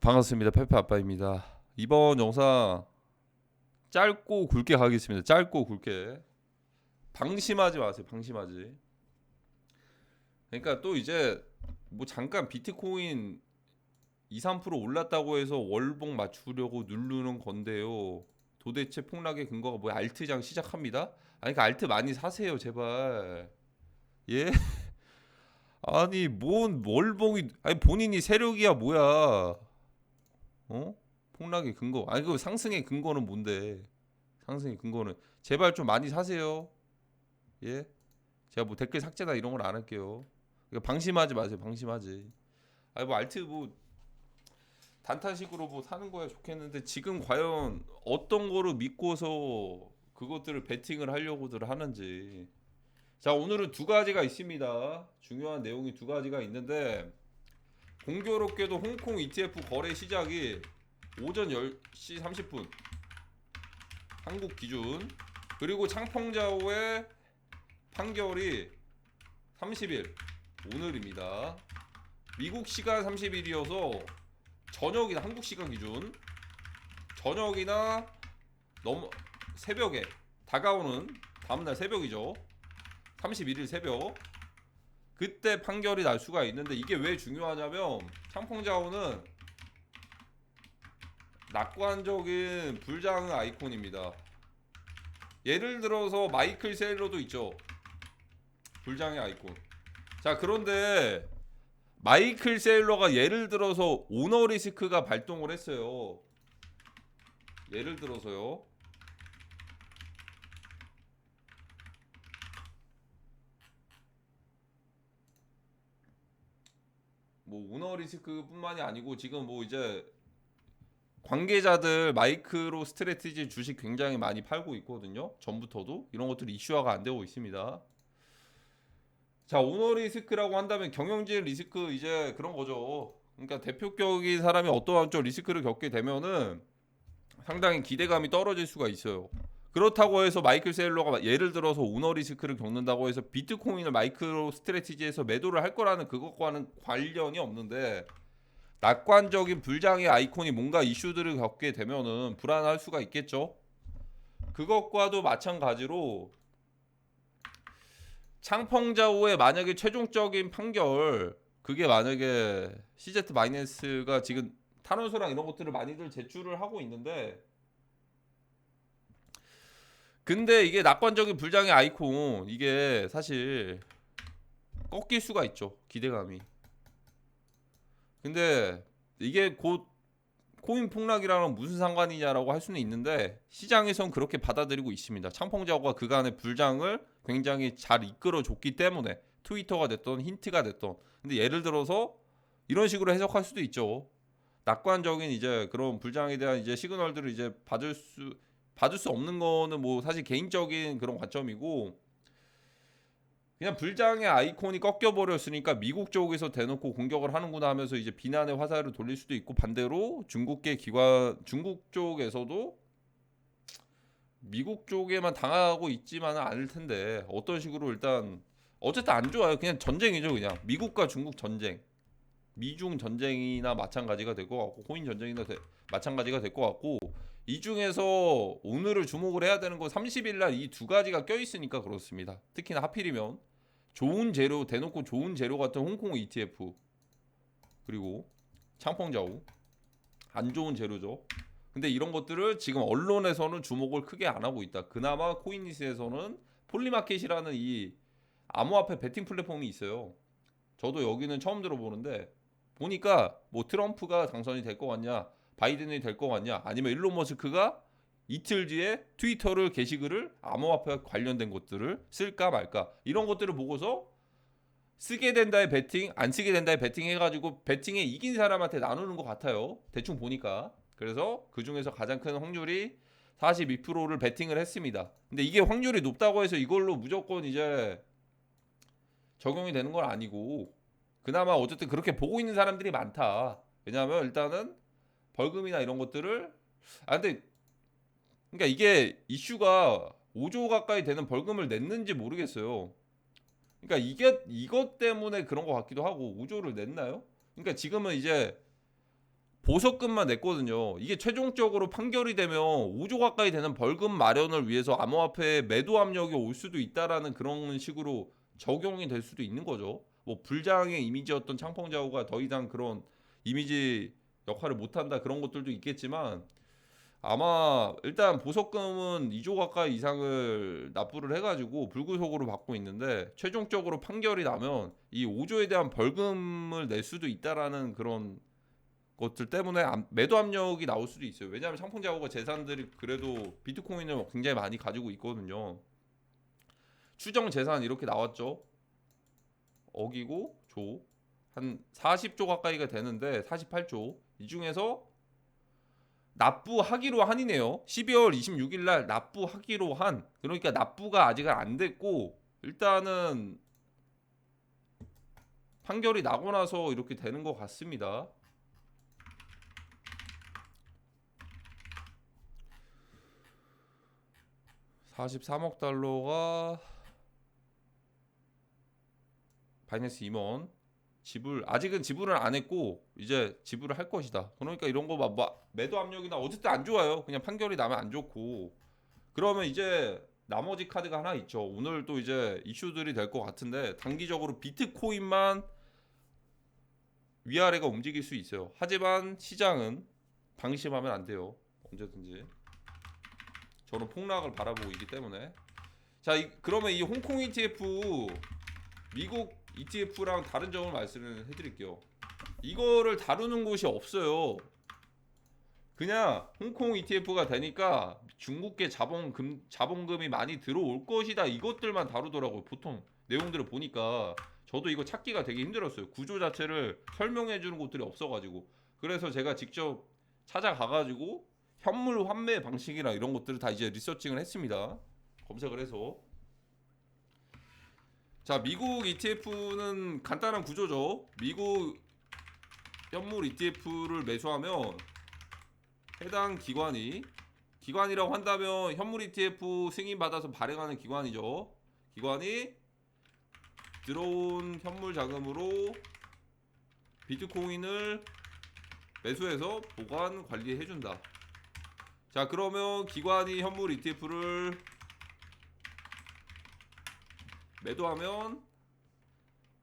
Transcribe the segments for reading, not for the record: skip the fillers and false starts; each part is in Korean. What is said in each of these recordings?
반갑습니다. 페페 아빠입니다. 이번 영상 짧고 굵게 가겠습니다. 짧고 굵게. 방심하지 마세요. 방심하지. 그러니까 또 이제 뭐 잠깐 비트코인 2, 3% 올랐다고 해서 월봉 맞추려고 누르는 건데요. 도대체 폭락의 근거가 뭐야? 알트장 시작합니다. 아니 그러니까 알트 많이 사세요, 제발. 예? 아니 뭔 월봉이 아니 본인이 세력이야 뭐야? 어? 폭락의 근거. 아니 그 상승의 근거는 뭔데? 상승의 근거는 제발 좀 많이 사세요. 예? 제가 뭐 댓글 삭제나 이런 걸 안 할게요. 그러니까 방심하지 마세요. 방심하지. 아니 뭐 알트 뭐 단타식으로 뭐 사는 거야 좋겠는데 지금 과연 어떤 거를 믿고서 그것들을 베팅을 하려고들 하는지. 자, 오늘은 두 가지가 있습니다. 중요한 내용이 두 가지가 있는데 공교롭게도 홍콩 ETF 거래 시작이 오전 10시 30분 한국 기준, 그리고 창펑자오의 판결이 30일 오늘입니다. 미국 시간 30일이어서 저녁이나 한국 시간 기준 저녁이나 넘 새벽에 다가오는 다음날 새벽이죠. 31일 새벽 그때 판결이 날 수가 있는데, 이게 왜 중요하냐면 창펑자오는 낙관적인 불장의 아이콘입니다. 예를 들어서 마이클 세일러도 있죠. 불장의 아이콘. 자, 그런데 마이클 세일러가 예를 들어서 오너 리스크가 발동을 했어요. 예를 들어서요. 뭐 오너 리스크뿐만이 아니고 지금 뭐 이제 관계자들 마이크로 스트래티지 주식 굉장히 많이 팔고 있거든요. 전부터도 이런 것들이 이슈화가 안 되고 있습니다. 자, 오너 리스크라고 한다면 경영진 리스크, 이제 그런 거죠. 그러니까 대표격인 사람이 어떠한 좀 리스크를 겪게 되면은 상당히 기대감이 떨어질 수가 있어요. 그렇다고 해서 마이클 세일러가 예를 들어서 오너 리스크를 겪는다고 해서 비트코인을 마이크로 스트래티지에서 매도를 할 거라는 그것과는 관련이 없는데, 낙관적인 불장의 아이콘이 뭔가 이슈들을 겪게 되면은 불안할 수가 있겠죠. 그것과도 마찬가지로 창펑자오의 만약에 최종적인 판결, 그게 만약에 CZ 마이낸스가 지금 탄원서랑 이런 것들을 많이들 제출을 하고 있는데, 근데 이게 낙관적인 불장의 아이콘, 이게 사실 꺾일 수가 있죠, 기대감이. 근데 이게 곧 코인 폭락이랑 무슨 상관이냐라고 할 수는 있는데, 시장에선 그렇게 받아들이고 있습니다. 창펑자오가 그간의 불장을 굉장히 잘 이끌어 줬기 때문에, 트위터가 됐던 힌트가 됐던. 근데 예를 들어서 이런 식으로 해석할 수도 있죠. 낙관적인 이제 그런 불장에 대한 이제 시그널들을 이제 받을 수 없는 거는 뭐 사실 개인적인 그런 관점이고, 그냥 불장의 아이콘이 꺾여 버렸으니까 미국 쪽에서 대놓고 공격을 하는구나 하면서 이제 비난의 화살을 돌릴 수도 있고, 반대로 중국계 기관 중국 쪽에서도 미국 쪽에만 당하고 있지만은 않을 텐데 어떤 식으로 일단 어쨌든 안 좋아요. 그냥 전쟁이죠. 그냥 미국과 중국 전쟁, 미중 전쟁이나 마찬가지가 될 것 같고, 코인 전쟁이나 마찬가지가 될 것 같고, 이 중에서 오늘을 주목을 해야 되는 건 30일 날 이 두 가지가 껴 있으니까 그렇습니다. 특히나 하필이면 좋은 재료, 대놓고 좋은 재료 같은 홍콩 ETF, 그리고 창펑자오, 안 좋은 재료죠. 근데 이런 것들을 지금 언론에서는 주목을 크게 안 하고 있다. 그나마 코인니스에서는 폴리마켓이라는 이 암호화폐 베팅 플랫폼이 있어요. 저도 여기는 처음 들어보는데, 보니까 뭐 트럼프가 당선이 될 것 같냐, 바이든이 될 것 같냐, 아니면 일론 머스크가 이틀 뒤에 트위터를 게시글을 암호화폐와 관련된 것들을 쓸까 말까, 이런 것들을 보고서 쓰게 된다의 베팅, 안 쓰게 된다의 베팅 해가지고 베팅에 이긴 사람한테 나누는 것 같아요. 대충 보니까. 그래서 그 중에서 가장 큰 확률이 42%를 베팅을 했습니다. 근데 이게 확률이 높다고 해서 이걸로 무조건 이제 적용이 되는 건 아니고, 그나마 어쨌든 그렇게 보고 있는 사람들이 많다. 왜냐하면 일단은 벌금이나 이런 것들을, 근데 그러니까 이게 이슈가 5조 가까이 되는 벌금을 냈는지 모르겠어요. 그러니까 이게 이것 때문에 그런 것 같기도 하고, 5조를 냈나요? 그러니까 지금은 이제 보석금만 냈거든요. 이게 최종적으로 판결이 되면 5조 가까이 되는 벌금 마련을 위해서 암호화폐에 매도 압력이 올 수도 있다라는 그런 식으로 적용이 될 수도 있는 거죠. 뭐 불장의 이미지였던 창펑자오가 더 이상 그런 이미지 역할을 못한다 그런 것들도 있겠지만 아마 일단 보석금은 2조 가까이 이상을 납부를 해가지고 불구속으로 받고 있는데 최종적으로 판결이 나면 이 5조에 대한 벌금을 낼 수도 있다라는 그런 것들 때문에 매도 압력이 나올 수도 있어요. 왜냐하면 창펑자오가 재산들이 그래도 비트코인을 굉장히 많이 가지고 있거든요. 추정 재산 이렇게 나왔죠. 억이고 조 한 40조 가까이가 되는데 48조 이 중에서 납부하기로 한이네요. 12월 26일 날 납부하기로 한. 그러니까 납부가 아직 안 됐고 일단은 판결이 나고 나서 이렇게 되는 것 같습니다. $43억 바이낸스 임원 아직은 지불을 안 했고 이제 지불을 할 것이다. 그러니까 이런 거 매도 압력이나 어쨌든 안 좋아요. 그냥 판결이 나면 안 좋고 그러면 이제 나머지 카드가 하나 있죠. 오늘 또 이제 이슈들이 될 것 같은데 단기적으로 비트코인만 위아래가 움직일 수 있어요. 하지만 시장은 방심하면 안 돼요. 언제든지 저는 폭락을 바라보고 있기 때문에 자 그러면 이 홍콩 ETF 미국 ETF랑 다른 점을 말씀을 해드릴게요. 이거를 다루는 곳이 없어요. 그냥 홍콩 ETF가 되니까 중국계 자본금이 많이 들어올 것이다 이것들만 다루더라고요. 보통 내용들을 보니까 저도 이거 찾기가 되게 힘들었어요. 구조 자체를 설명해 주는 곳들이 없어가지고 그래서 제가 직접 찾아가가지고 현물 환매 방식이나 이런 것들을 다 이제 리서칭을 했습니다. 검색을 해서 자 미국 ETF는 간단한 구조죠. 미국 현물 ETF를 매수하면 해당 기관이라고 한다면 현물 ETF 승인 받아서 발행하는 기관이죠. 기관이 들어온 현물 자금으로 비트코인을 매수해서 보관 관리해준다. 자 그러면 기관이 현물 ETF를 매도하면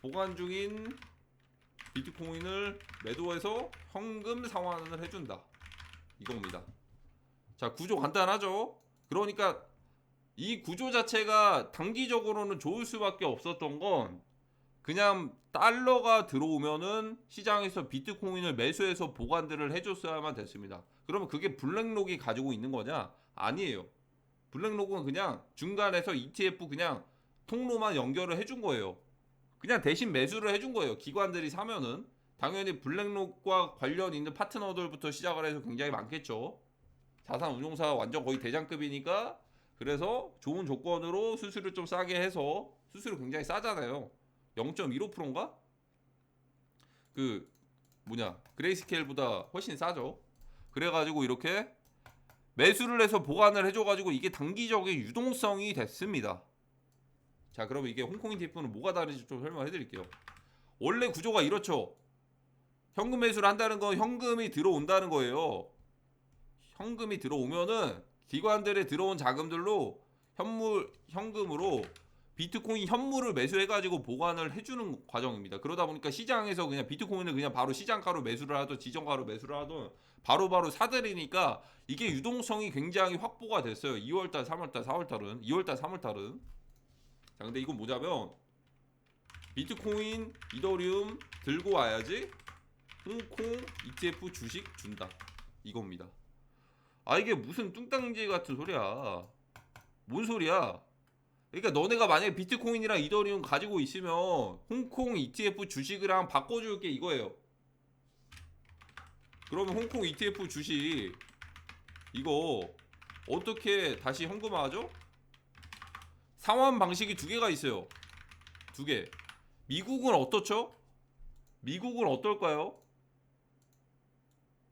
보관 중인 비트코인을 매도해서 현금 상환을 해준다 이겁니다. 자 구조 간단하죠. 그러니까 이 구조 자체가 단기적으로는 좋을 수밖에 없었던 건 그냥 달러가 들어오면은 시장에서 비트코인을 매수해서 보관들을 해줬어야만 됐습니다. 그러면 그게 블랙록이 가지고 있는 거냐? 아니에요. 블랙록은 그냥 중간에서 ETF 그냥 통로만 연결을 해준 거예요. 그냥 대신 매수를 해준 거예요. 기관들이 사면은 당연히 블랙록과 관련 있는 파트너들부터 시작을 해서 굉장히 많겠죠. 자산 운용사 완전 거의 대장급이니까 그래서 좋은 조건으로 수수료 좀 싸게 해서 수수료 굉장히 싸잖아요. 0.15%인가? 그 그레이스케일보다 훨씬 싸죠. 그래가지고 이렇게 매수를 해서 보관을 해줘가지고 이게 단기적인 유동성이 됐습니다. 자 그러면 이게 홍콩 ETF는 뭐가 다른지 좀 설명해 드릴게요. 원래 구조가 이렇죠. 현금 매수를 한다는 건 현금이 들어온다는 거예요. 현금이 들어오면은 기관들에 들어온 자금들로 현금으로 비트코인 현물을 매수해가지고 보관을 해주는 과정입니다. 그러다 보니까 시장에서 그냥 비트코인을 그냥 바로 시장가로 매수를 하든 지정가로 매수를 하든 바로바로 사들이니까 이게 유동성이 굉장히 확보가 됐어요. 2월달, 3월달, 4월달은 2월달, 3월달은 자 근데 이건 뭐냐면 비트코인, 이더리움 들고 와야지 홍콩 ETF 주식 준다 이겁니다. 아 이게 무슨 뚱땅지 같은 소리야. 뭔 소리야. 그러니까 너네가 만약에 비트코인이랑 이더리움 가지고 있으면 홍콩 ETF 주식이랑 바꿔줄게 이거예요. 그러면 홍콩 ETF 주식 이거 어떻게 다시 현금화하죠? 상환 방식이 두 개가 있어요. 두 개. 미국은 어떻죠? 미국은 어떨까요?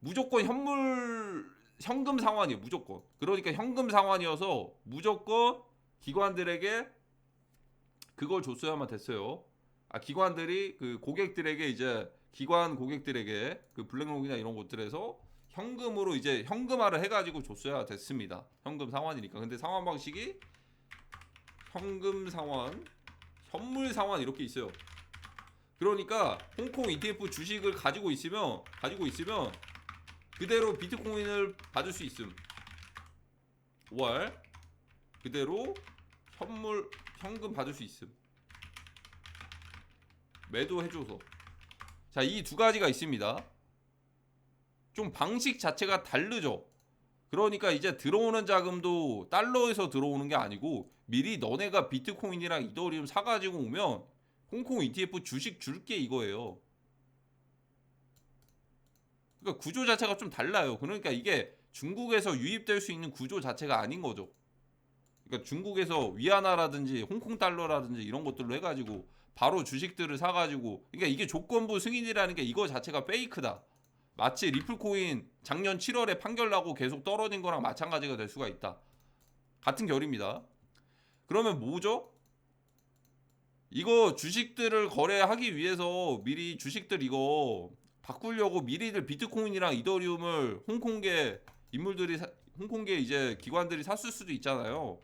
무조건 현금 상환이에요. 무조건. 그러니까 현금 상환이어서 무조건 기관들에게 그걸 줬어야만 됐어요. 기관들이 그 고객들에게 이제 기관 고객들에게 그 블랙록이나 이런 곳들에서 현금으로 이제 현금화를 해가지고 줬어야 됐습니다. 현금 상환이니까. 근데 상환 방식이 현금 상환, 현물 상환 이렇게 있어요. 그러니까 홍콩 ETF 주식을 가지고 있으면 그대로 비트코인을 받을 수 있음. 5월 그대로 현금 받을 수 있음. 매도해줘서. 자, 이 두 가지가 있습니다. 좀 방식 자체가 다르죠. 그러니까 이제 들어오는 자금도 달러에서 들어오는 게 아니고 미리 너네가 비트코인이랑 이더리움 사가지고 오면 홍콩 ETF 주식 줄게 이거예요. 그러니까 구조 자체가 좀 달라요. 그러니까 이게 중국에서 유입될 수 있는 구조 자체가 아닌 거죠. 그러니까 중국에서 위안화라든지 홍콩 달러라든지 이런 것들로 해가지고 바로 주식들을 사가지고, 그러니까 이게 조건부 승인이라는 게 이거 자체가 페이크다. 마치 리플코인 작년 7월에 판결 나고 계속 떨어진 거랑 마찬가지가 될 수가 있다. 같은 결입니다. 그러면 뭐죠? 이거 주식들을 거래하기 위해서 미리 주식들 이거 바꾸려고 미리들 비트코인이랑 이더리움을 홍콩계 인물들이 홍콩계 이제 기관들이 샀을 수도 있잖아요.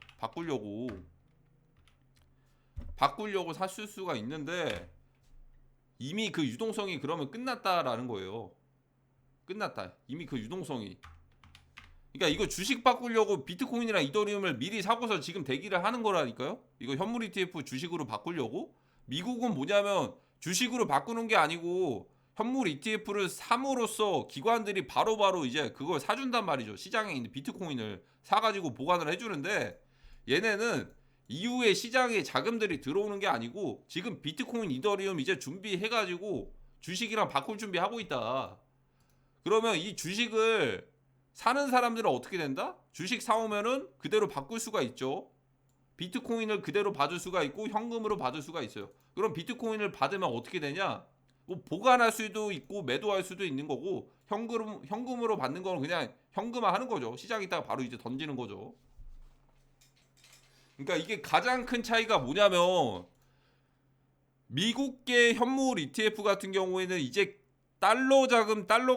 바꾸려고 샀을 수가 있는데 이미 그 유동성이 그러면 끝났다라는 거예요. 끝났다. 이미 그 유동성이. 그러니까 이거 주식 바꾸려고 비트코인이랑 이더리움을 미리 사고서 지금 대기를 하는 거라니까요. 이거 현물 ETF 주식으로 바꾸려고. 미국은 뭐냐면 주식으로 바꾸는 게 아니고 현물 ETF를 삼으로써 기관들이 바로바로 이제 그걸 사준단 말이죠. 시장에 있는 비트코인을 사가지고 보관을 해주는데 얘네는 이후에 시장에 자금들이 들어오는 게 아니고 지금 비트코인 이더리움 이제 준비해가지고 주식이랑 바꿀 준비하고 있다. 그러면 이 주식을 사는 사람들은 어떻게 된다? 주식 사오면은 그대로 바꿀 수가 있죠. 비트코인을 그대로 받을 수가 있고 현금으로 받을 수가 있어요. 그럼 비트코인을 받으면 어떻게 되냐? 뭐 보관할 수도 있고 매도할 수도 있는 거고 현금으로 받는 거는 그냥 현금화 하는 거죠. 시장에 있다가 바로 이제 던지는 거죠. 그러니까 이게 가장 큰 차이가 뭐냐면 미국계 현물 ETF 같은 경우에는 이제 달러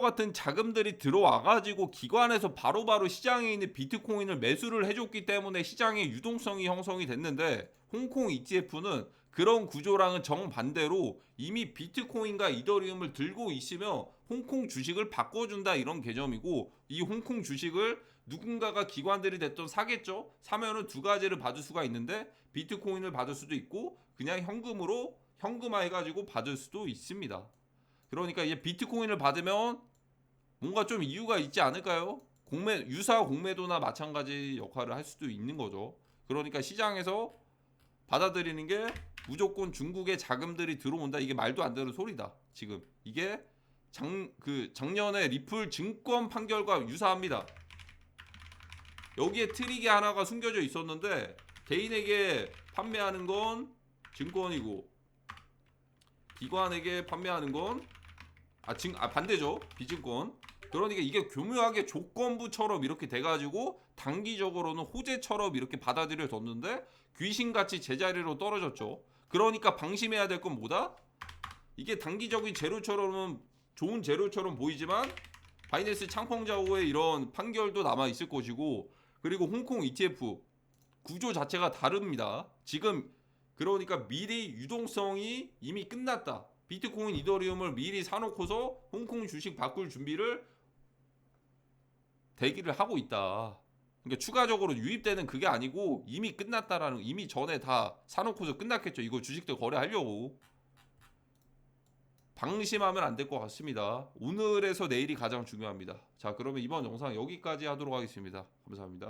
같은 자금들이 들어와가지고 기관에서 바로바로 시장에 있는 비트코인을 매수를 해줬기 때문에 시장의 유동성이 형성이 됐는데 홍콩 ETF는 그런 구조랑은 정반대로 이미 비트코인과 이더리움을 들고 있으며 홍콩 주식을 바꿔준다 이런 개념이고 이 홍콩 주식을 누군가가 기관들이 됐든 사겠죠. 사면은 두 가지를 받을 수가 있는데 비트코인을 받을 수도 있고 그냥 현금으로 현금화 해가지고 받을 수도 있습니다. 그러니까 이제 비트코인을 받으면 뭔가 좀 이유가 있지 않을까요? 유사 공매도나 마찬가지 역할을 할 수도 있는 거죠. 그러니까 시장에서 받아들이는 게 무조건 중국의 자금들이 들어온다. 이게 말도 안 되는 소리다. 지금 이게 작년에 리플 증권 판결과 유사합니다. 여기에 트릭이 하나가 숨겨져 있었는데 개인에게 판매하는 건 증권이고 기관에게 판매하는 건 반대죠. 비증권. 그러니까 이게 교묘하게 조건부처럼 이렇게 돼가지고 단기적으로는 호재처럼 이렇게 받아들여졌는데 귀신같이 제자리로 떨어졌죠. 그러니까 방심해야 될 건 뭐다? 이게 단기적인 재료처럼은 좋은 재료처럼 보이지만 바이낸스 창펑자오의 이런 판결도 남아 있을 것이고 그리고 홍콩 ETF 구조 자체가 다릅니다. 지금 그러니까 미리 유동성이 이미 끝났다. 비트코인 이더리움을 미리 사놓고서 홍콩 주식 바꿀 준비를 대기를 하고 있다. 그러니까 추가적으로 유입되는 그게 아니고 이미 끝났다라는, 이미 전에 다 사놓고서 끝났겠죠. 이거 주식들 거래하려고. 방심하면 안 될 것 같습니다. 오늘에서 내일이 가장 중요합니다. 자, 그러면 이번 영상 여기까지 하도록 하겠습니다. 감사합니다.